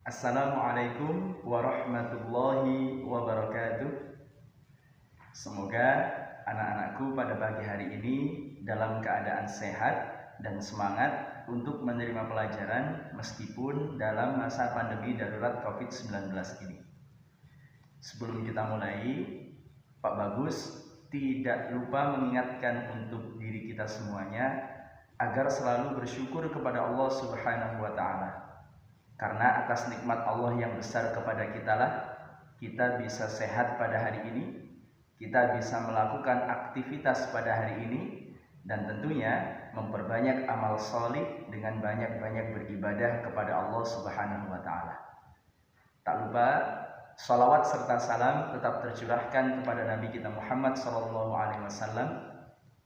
Assalamualaikum warahmatullahi wabarakatuh. Semoga anak-anakku pada pagi hari ini dalam keadaan sehat dan semangat untuk menerima pelajaran meskipun dalam masa pandemi darurat COVID-19 ini. Sebelum kita mulai, Pak Bagus tidak lupa mengingatkan untuk diri kita semuanya agar selalu bersyukur kepada Allah Subhanahu wa Ta'ala. Karena atas nikmat Allah yang besar kepada kita lah kita bisa sehat pada hari ini, kita bisa melakukan aktivitas pada hari ini, dan tentunya memperbanyak amal solih dengan banyak-banyak beribadah kepada Allah Subhanahu wa Ta'ala. Tak lupa salawat serta salam tetap tercurahkan kepada Nabi kita Muhammad SAW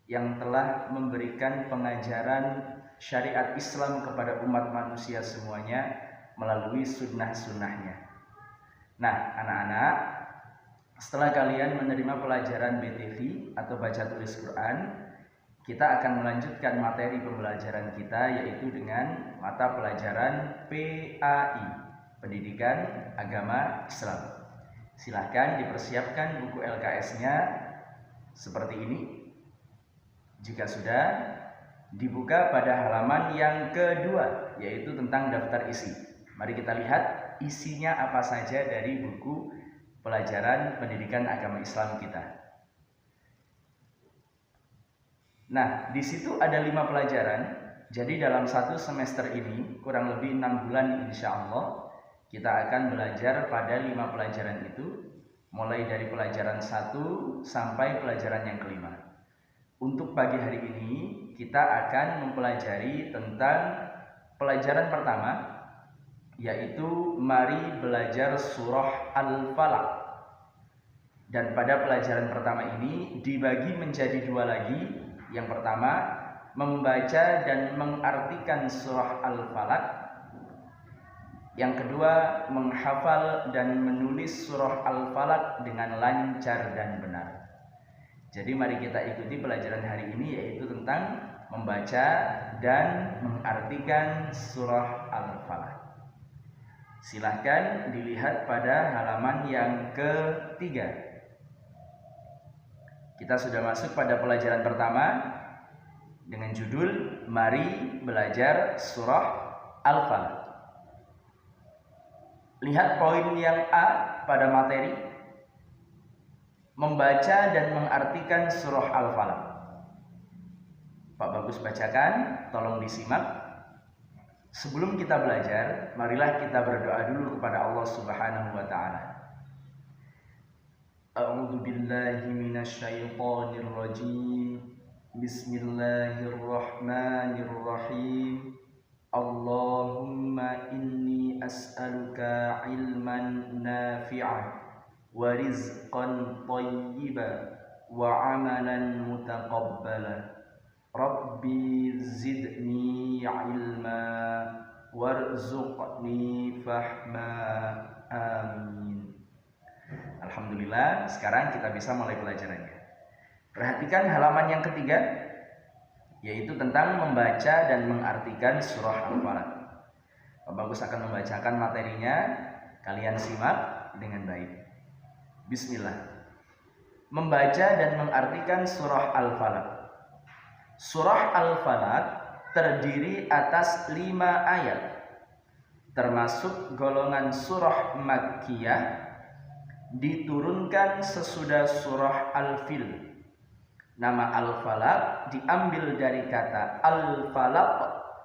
yang telah memberikan pengajaran syariat Islam kepada umat manusia semuanya melalui sunnah-sunnahnya. Nah, anak-anak, setelah kalian menerima pelajaran BTV atau baca tulis Quran, kita akan melanjutkan materi pembelajaran kita, yaitu dengan mata pelajaran PAI, Pendidikan Agama Islam. Silahkan dipersiapkan buku LKS-nya seperti ini. Jika sudah, dibuka pada halaman yang kedua, yaitu tentang daftar isi. Mari kita lihat isinya apa saja dari buku pelajaran pendidikan agama Islam kita. Nah, di situ ada 5 pelajaran. Jadi dalam satu semester ini, kurang lebih 6 bulan insya Allah, kita akan belajar pada 5 pelajaran itu, mulai dari pelajaran 1 sampai pelajaran yang kelima. Untuk pagi hari ini, kita akan mempelajari tentang pelajaran pertama, yaitu mari belajar surah Al-Falaq. Dan pada pelajaran pertama ini dibagi menjadi 2 lagi. Yang pertama, membaca dan mengartikan surah Al-Falaq. Yang kedua, menghafal dan menulis surah Al-Falaq dengan lancar dan benar. Jadi mari kita ikuti pelajaran hari ini, yaitu tentang membaca dan mengartikan surah Al-Falaq. Silahkan dilihat pada halaman yang ketiga. Kita sudah masuk pada pelajaran pertama dengan judul Mari Belajar Surah Al-Falaq. Lihat poin yang A pada materi, membaca dan mengartikan surah Al-Falaq. Pak Bagus bacakan, tolong disimak. Sebelum kita belajar, marilah kita berdoa dulu kepada Allah Subhanahu wa Ta'ala. A'udzu billahi minasyaitonir rajim. Bismillahirrahmanirrahim. Allahumma inni as'aluka ilman nafi'an wa rizqan thayyiban wa amalan mutaqabbala. Rabbi zidni ilma warzuqni fahma. Amin. Alhamdulillah, sekarang kita bisa mulai pelajarannya. Perhatikan halaman yang ketiga, yaitu tentang membaca dan mengartikan surah Al-Falaq. Pak Bagus akan membacakan materinya, kalian simak dengan baik. Bismillah. Membaca dan mengartikan surah Al-Falaq. Surah Al-Falaq terdiri atas 5 ayat, termasuk golongan surah Makkiyah, diturunkan sesudah surah Al-Fil. Nama Al-Falaq diambil dari kata Al-Falaq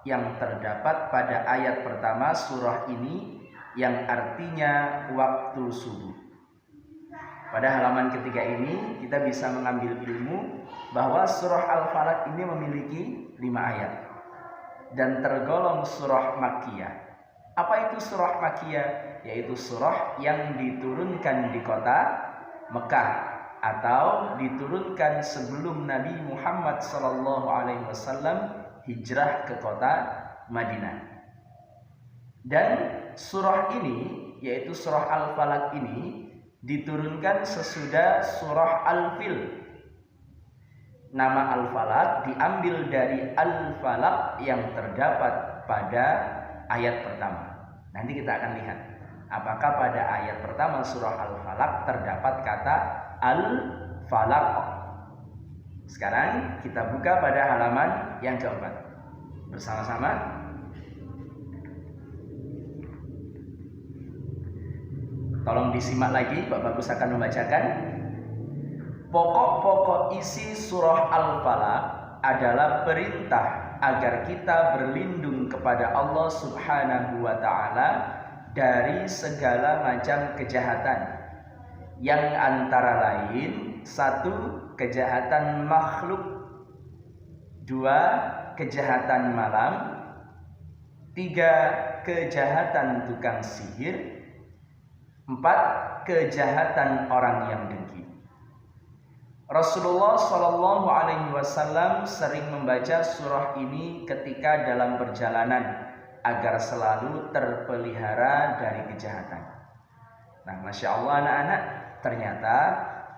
yang terdapat pada ayat pertama surah ini, yang artinya waktu subuh. Pada halaman ketiga ini kita bisa mengambil ilmu bahwa surah Al-Falaq ini memiliki 5 ayat dan tergolong surah Makkiyah. Apa itu surah Makkiyah? Yaitu surah yang diturunkan di kota Mekah atau diturunkan sebelum Nabi Muhammad SAW hijrah ke kota Madinah. Dan surah ini, yaitu surah Al-Falaq ini, diturunkan sesudah surah Al-Fil. Nama Al-Falaq diambil dari Al-Falaq yang terdapat pada ayat pertama. Nanti kita akan lihat apakah pada ayat pertama surah Al-Falaq terdapat kata Al-Falaq. Sekarang kita buka pada halaman yang keempat bersama-sama. Tolong disimak lagi, Pak Bagus akan membacakan. Pokok-pokok isi surah Al-Falaq adalah perintah agar kita berlindung kepada Allah Subhanahu wa Ta'ala dari segala macam kejahatan, yang antara lain: 1. Kejahatan makhluk, 2. Kejahatan malam, 3. Kejahatan tukang sihir, 4. Kejahatan orang yang dengki. Rasulullah Shallallahu Alaihi Wasallam sering membaca surah ini ketika dalam perjalanan agar selalu terpelihara dari kejahatan. Nah, Masya Allah anak-anak, ternyata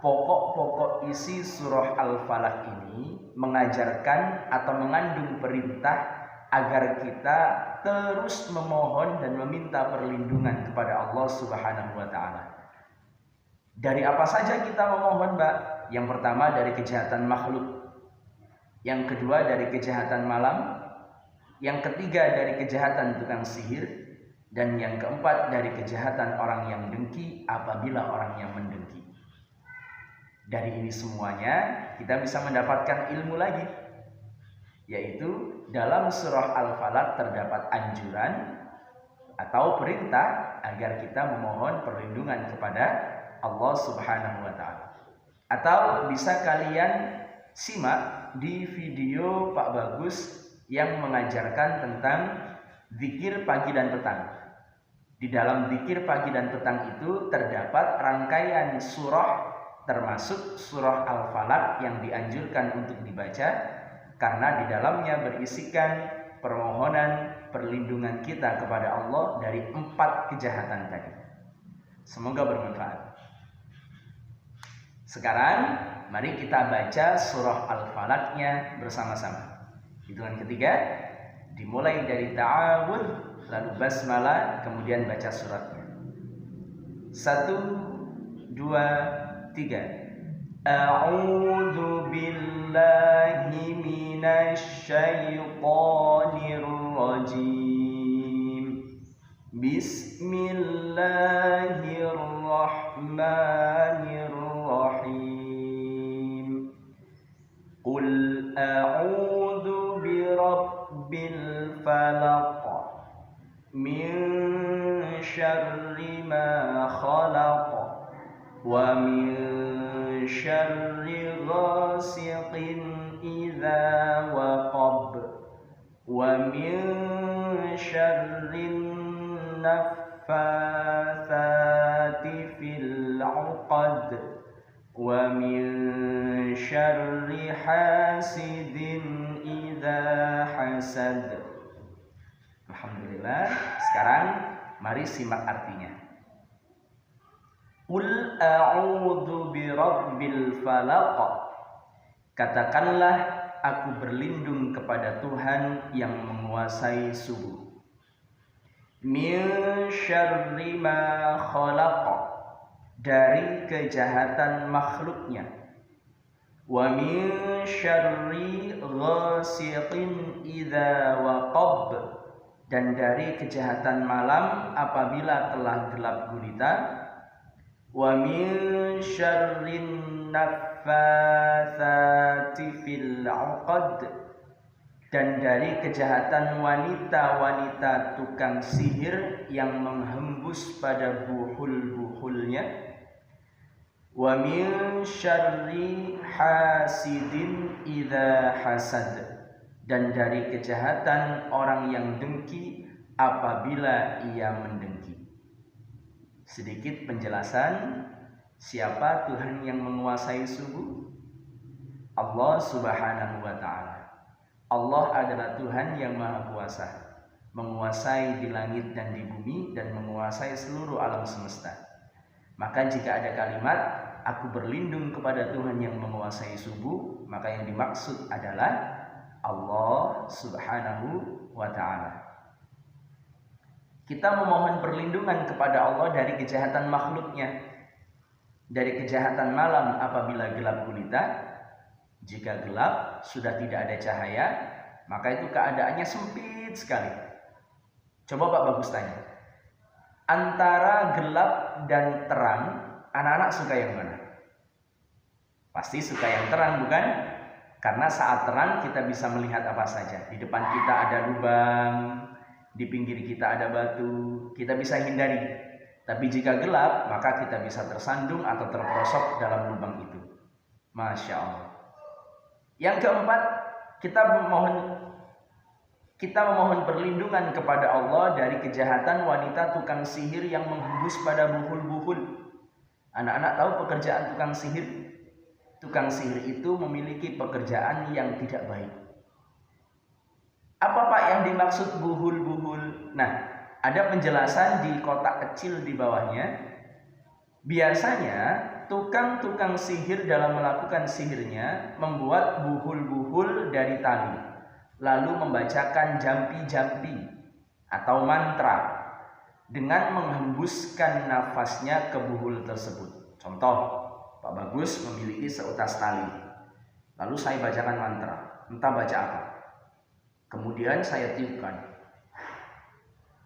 pokok-pokok isi surah Al-Falaq ini mengajarkan atau mengandung perintah agar kita terus memohon dan meminta perlindungan kepada Allah Subhanahu wa Ta'ala. Dari apa saja kita memohon, Mbak? Yang pertama dari kejahatan makhluk, yang kedua dari kejahatan malam, yang ketiga dari kejahatan tukang sihir, dan yang keempat dari kejahatan orang yang dengki apabila orang yang mendengki. Dari ini semuanya kita bisa mendapatkan ilmu lagi, yaitu dalam surah Al-Falaq terdapat anjuran atau perintah agar kita memohon perlindungan kepada Allah Subhanahu wa Ta'ala. Atau bisa kalian simak di video Pak Bagus yang mengajarkan tentang zikir pagi dan petang. Di dalam zikir pagi dan petang itu terdapat rangkaian surah, termasuk surah Al-Falaq yang dianjurkan untuk dibaca, karena di dalamnya berisikan permohonan perlindungan kita kepada Allah dari 4 kejahatan tadi. Semoga bermanfaat. Sekarang mari kita baca surah Al-Falaqnya bersama-sama. Hitungan ketiga dimulai dari ta'awudz, lalu basmalah, kemudian baca suratnya. 1, 2, 3. A'udzu billahi minasy syaithanir rajim. Bismillahirrahmanirrahim. Qul a'udzu birabbil falaq min syarri ma khalaq wa min syarri ghasiqin idza waqab wa min syarrin naffatsati fil 'uqad wa min syarri hasidin idza hasad. Alhamdulillah. Sekarang mari simak artinya. Qul a'udzu birabbil falaq. Katakanlah, aku berlindung kepada Tuhan yang menguasai subuh. Min syarri ma khalaq, dari kejahatan makhluknya. Wa min syarri ghasiqin idza waqab, dan dari kejahatan malam apabila telah gelap gulita. Wa min syarrin naffatsati fil 'uqad, dan dari kejahatan wanita-wanita tukang sihir yang menghembus pada buhul-buhulnya. Wa min syarri hasidin idza hasad, dan dari kejahatan orang yang dengki apabila ia mendengki. Sedikit penjelasan siapa Tuhan yang menguasai subuh? Allah Subhanahu wa Ta'ala. Allah adalah Tuhan yang Maha Kuasa, menguasai di langit dan di bumi dan menguasai seluruh alam semesta. Maka jika ada kalimat aku berlindung kepada Tuhan yang menguasai subuh, maka yang dimaksud adalah Allah Subhanahu wa Ta'ala. Kita memohon perlindungan kepada Allah dari kejahatan makhluknya, dari kejahatan malam apabila gelap gulita. Jika gelap, sudah tidak ada cahaya, maka itu keadaannya sempit sekali. Coba Pak Bagus tanya, antara gelap dan terang, anak-anak suka yang mana? Pasti suka yang terang, bukan? Karena saat terang kita bisa melihat apa saja. Di depan kita ada lubang, di pinggir kita ada batu, kita bisa hindari. Tapi jika gelap, maka kita bisa tersandung atau terperosok dalam lubang itu. Masya Allah. Yang keempat, kita memohon perlindungan kepada Allah dari kejahatan wanita tukang sihir yang menghembus pada buhul-buhul. Anak-anak tahu pekerjaan tukang sihir? Tukang sihir itu memiliki pekerjaan yang tidak baik. Apa Pak yang dimaksud buhul-buhul? Nah, ada penjelasan di kotak kecil di bawahnya. Biasanya tukang-tukang sihir dalam melakukan sihirnya membuat buhul-buhul dari tali, lalu membacakan jampi-jampi atau mantra dengan menghembuskan nafasnya ke buhul tersebut. Contoh, Pak Bagus memiliki seutas tali, lalu saya bacakan mantra, entah baca apa, kemudian saya tiupkan,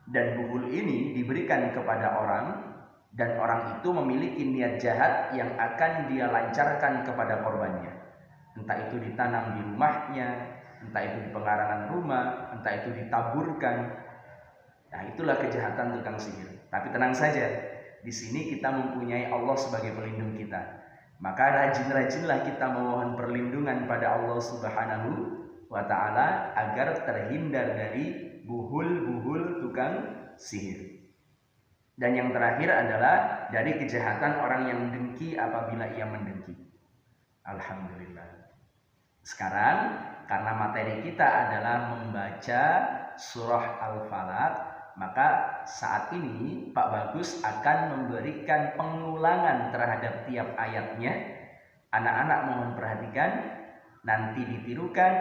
dan buhul ini diberikan kepada orang, dan orang itu memiliki niat jahat yang akan dia lancarkan kepada korbannya. Entah itu ditanam di rumahnya, entah itu di pengarangan rumah, entah itu ditaburkan. Nah, itulah kejahatan tukang sihir. Tapi tenang saja, di sini kita mempunyai Allah sebagai pelindung kita. Maka rajin-rajinlah kita memohon perlindungan pada Allah Subhanahu wa Ta'ala agar terhindar dari buhul-buhul tukang sihir. Dan yang terakhir adalah dari kejahatan orang yang dengki apabila ia mendengki. Alhamdulillah. Sekarang karena materi kita adalah membaca surah Al-Falaq, maka saat ini Pak Bagus akan memberikan pengulangan terhadap tiap ayatnya. Anak-anak mohon perhatikan, nanti ditirukan,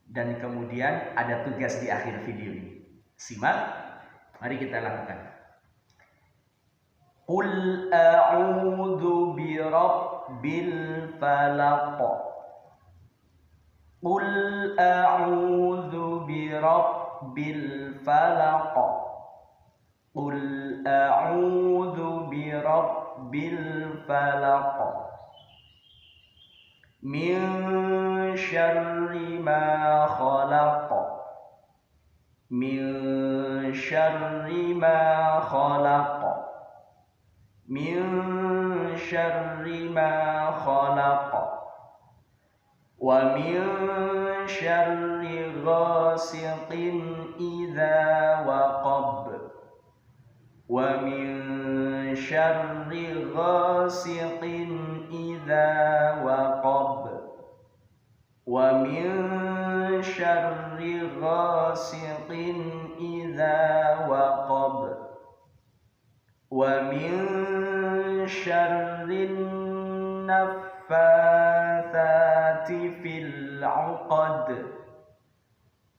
dan kemudian ada tugas di akhir video ini. Simak, mari kita lakukan. Qul a'udzu birabbil falaq. Qul a'udzu birabbil falaq. Qul a'udzu birabbil falaq. Min syarri ma khalaq. Min syarri ma khalaq. Min syarri ma khalaq. Wa min syarri ghasiqin idza waqab. Wa min syarri ghasiqin idza waqab. Wa min syarri ghasiqin idza waqab. Wa min syarrin naffatsati fil 'uqad.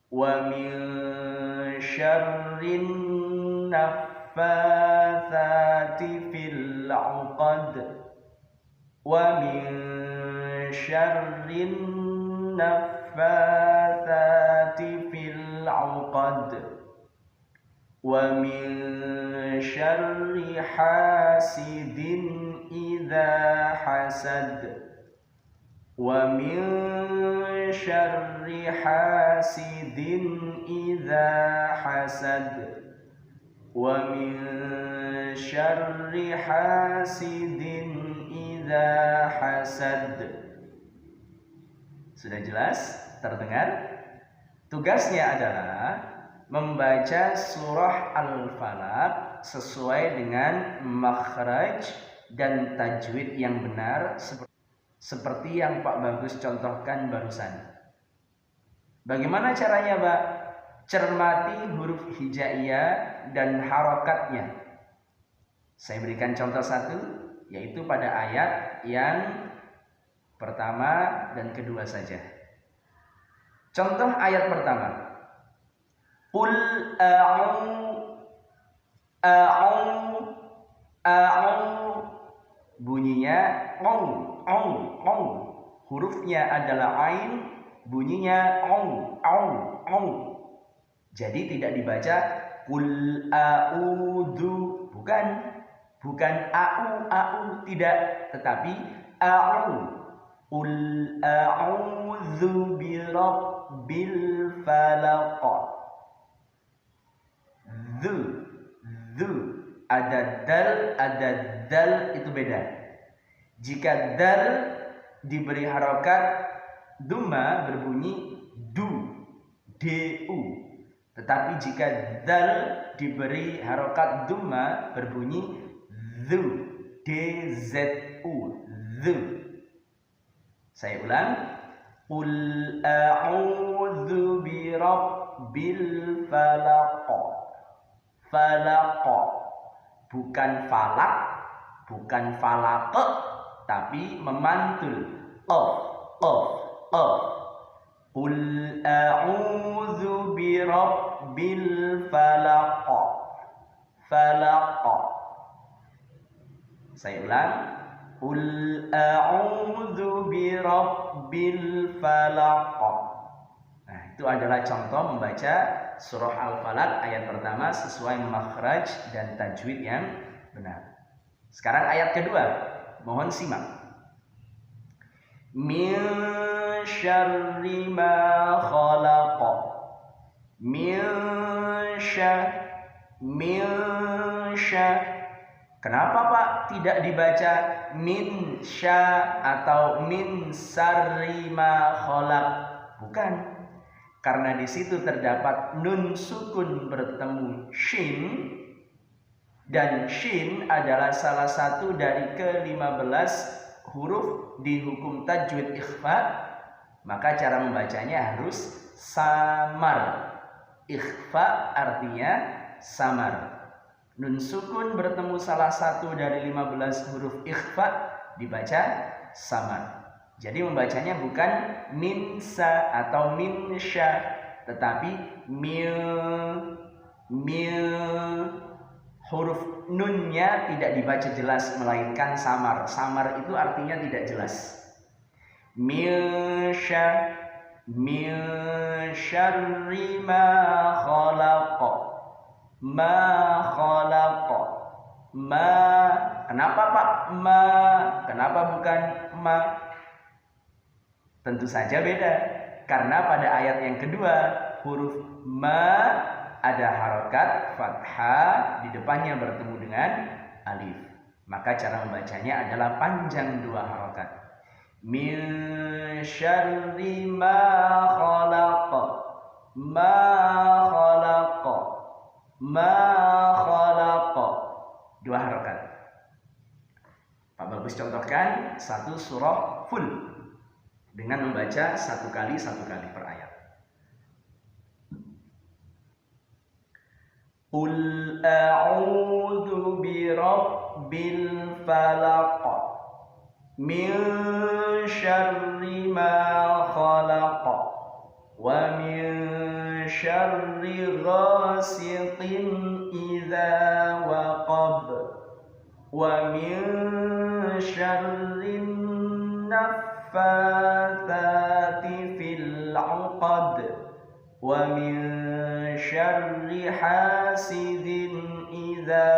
Wa min syarrin naffatsati fil 'uqad. Wa min syarrin naffatsati fil 'uqad. Wa min syarri hasidin idza hasad. Wa min syarri hasidin idza hasad. Wa min syarri hasidin idza hasad. Sudah jelas? Terdengar? Tugasnya adalah membaca surah Al-Falaq sesuai dengan makhraj dan tajwid yang benar seperti yang Pak Bagus contohkan barusan. Bagaimana caranya, Pak? Cermati huruf hijaiyah dan harokatnya. Saya berikan contoh satu, yaitu pada ayat yang pertama dan kedua saja. Contoh ayat pertama. Qul a'udzu. a'u, a'u. Bunyinya ong. Hurufnya adalah ain, bunyinya ong. Jadi tidak dibaca qul a'udzu, bukan au, tidak, tetapi a'u. Qul a'udzu birabbil falaq. Dzu ada dal itu beda. Jika dal diberi harokat dhamma berbunyi du. Tetapi jika dal diberi harokat dhamma berbunyi dzu. Dzu. Saya ulang. Qul a'udzu birabbil falaq. Falaq. Bukan falak, bukan falaq, tapi memantul. Qul a'udzu birabbil falaq. Falaq. Saya ulang. Qul a'udzu birabbil falaq. Nah, itu adalah contoh membaca surah Al-Falaq ayat pertama sesuai makhraj dan tajwid yang benar. Sekarang ayat kedua, mohon simak. Min syarri ma khalaq. Min sya. Kenapa Pak tidak dibaca min sya atau min syarri ma khalaq? Bukan. Karena di situ terdapat nun sukun bertemu shin, dan shin adalah salah satu dari ke-15 huruf di hukum tajwid ikhfa, maka cara membacanya harus samar. Ikhfa artinya samar. Nun sukun bertemu salah satu dari 15 huruf ikhfa dibaca samar. Jadi membacanya bukan minsa atau minsya, tetapi mil. Huruf nunnya tidak dibaca jelas, melainkan samar. Samar itu artinya tidak jelas. Minsya, min syarri ma khalaq. Ma khalaq. Ma. Kenapa Pak? Ma. Kenapa bukan ma? Tentu saja beda, karena pada ayat yang kedua huruf ma ada harokat fathah di depannya bertemu dengan alif. Maka cara membacanya adalah panjang dua harokat. Min syarri ma khalaq. Ma khalaq. Ma khalaq. Dua harokat. Pak Bagus contohkan satu surah full dengan membaca satu kali per ayat. Qul a'udzu birabbil falaq min syarri ma khalaq wa min syarri ghasiqin idza waqab wa min syarri naffatsati fil 'uqad wa min syarri hasidin idza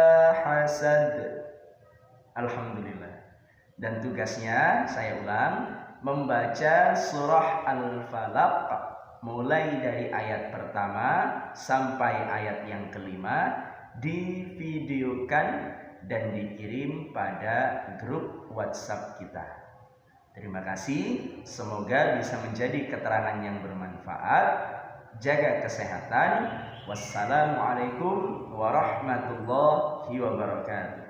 hasad. Alhamdulillah. Dan tugasnya, saya ulang, membaca surah Al-Falaq mulai dari ayat pertama sampai ayat yang kelima, divideokan dan dikirim pada grup WhatsApp kita. Terima kasih, semoga bisa menjadi keterangan yang bermanfaat. Jaga kesehatan. Wassalamualaikum warahmatullahi wabarakatuh.